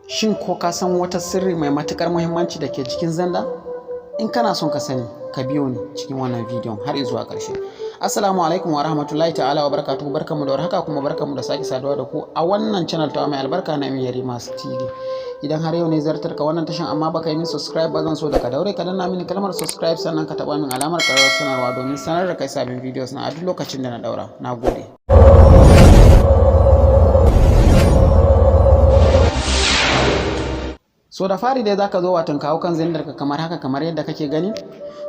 Shin ko ka san wata sirri mai matukar muhimmanci da ke jikin zanda? In kana son ka sani, ka biyo ni cikin wannan bidiyon har zuwa ƙarshe. Assalamu alaikum wa rahmatullahi ta'ala wa barakatuhu. Barkamu da warhaka kuma barkamu da sake saduwa da ku a wannan channel ta mai albarka na Yarima TV. Idan har yau ne zartar ka wannan tashan amma baka yi min subscribe ba, zan so da ka daure ka danna mini kalmar subscribe sannan ka taba min alamar ƙararrawar sanarwa domin sanar da kai sabbin videos na a duk lokacin da na daura. Nagode. So da fari dai zaka zo watan kawo kan zandar ka kamar haka, kamar yadda kake gani.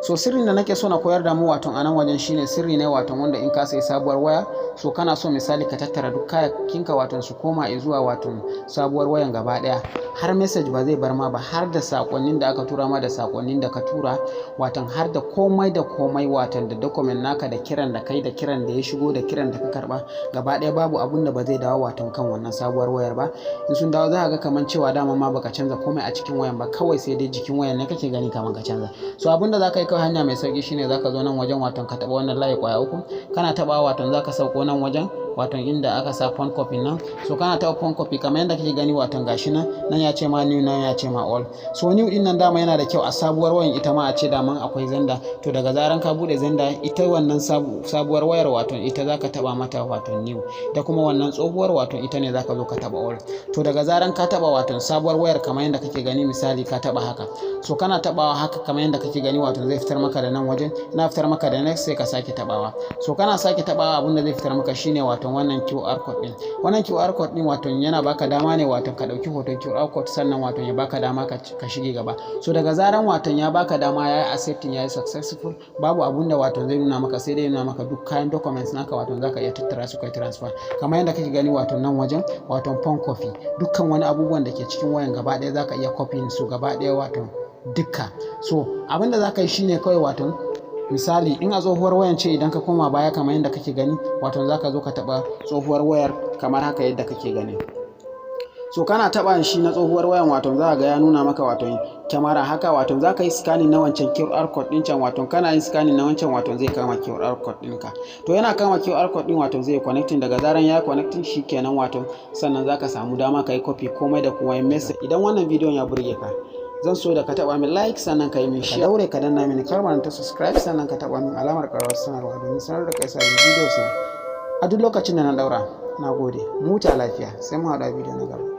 So sirrin da nake so na koyar da mu watan anan wajen shine sirri ne watan wanda in ka sai sabuwar waya, so kana so misali ka tattara duk kayakinka watan su koma zuwa watan sabuwar wayan gaba daya, har message ba zai bar ma ba, har da sakonnin da aka tura ma da sakonnin da ka tura, watan har da komai da komai, watan da document naka da kiran da kai da kiran da ya shigo da kiran da ka karba gaba daya, babu abun da ba zai dawo watan kan wannan sabuwar wayar ba. In sun dawo za ka ga kaman cewa dama ma baka canza komai a cikin wayan ba, kawai sai dai jikin wayan ne kake gani kaman ka canza. So abin da zaka yi kawai hanya mai sauki shine zaka zo nan wajen watan ka taba wannan layi kwaya uku, kana taba watan zaka sauko nan wajen watan inda aka sa phone copy nan. So kana taba phone copy kamar yadda kake gani watan gashi nan ya ce ma new, nan ya ce ma all. So new din nan dama yana da kyau a sabuwar wayan ita ma a ce daman akwai zanda. To daga zaran ka bude zanda, ita wannan sabuwar wayar watan ita zaka taba mata watan new, da kuma wannan tsohuwar watan ita ne zaka zo ka taba all. To daga zaran ka taba watan sabuwar wayar kamar yadda kake gani, misali ka taba haka, so kana tabawa haka kamar yadda kake gani watan zai fitar maka da nan wajen, na fitar maka da next sai ka sake tabawa. So kana sake tabawa, abinda zai fitar maka shine watan wannan QR code din. Wannan QR code din watan yana baka dama ne watan ka dauki hoton QR code, sannan watan ya baka dama ka shige gaba. So daga zaran watan ya baka dama, yayi accepting, yayi successful, babu abunda watan zai nuna maka, sai dai nuna maka duk kayan documents naka watan zaka iya tattara su kai transfer. Kamar yadda kake gani watan nan wajen watan phone copy, dukkan wani abubuwan da ke cikin wayan gaba daya zaka iya copying su gaba daya watan duka. So abinda zaka yi shine kawai watan misali in a tsohuwar wayan ce, idan ka koma baya kamar yadda kake gani watan zaka zo ka taba tsohuwar wayar kamar haka yadda kake gani. So kana taba shi na tsohuwar wayan watan za ga ya nuna maka watan kyamara haka, watan za ka yi scanning na wancan QR code din can, watan kana yin scanning na wancan watan zai kama QR code ɗinka. To yana kama QR code din watan zai connecting, daga zaran ya connecting shikenan watan sannan za ka samu dama ka yi copy komai da kuma message. Idan wannan bidiyon ya burge ka, zan so da ka taba min like sannan ka yi min share, daure ka danna mini kalmar ta subscribe sannan ka taba min alamar ƙararrawar sanarwa domin sanar da kai sabbin videos a duk lokacin da na daura. Nagode, mu huta lafiya, sai mu haɗu a bidiyo na gaba.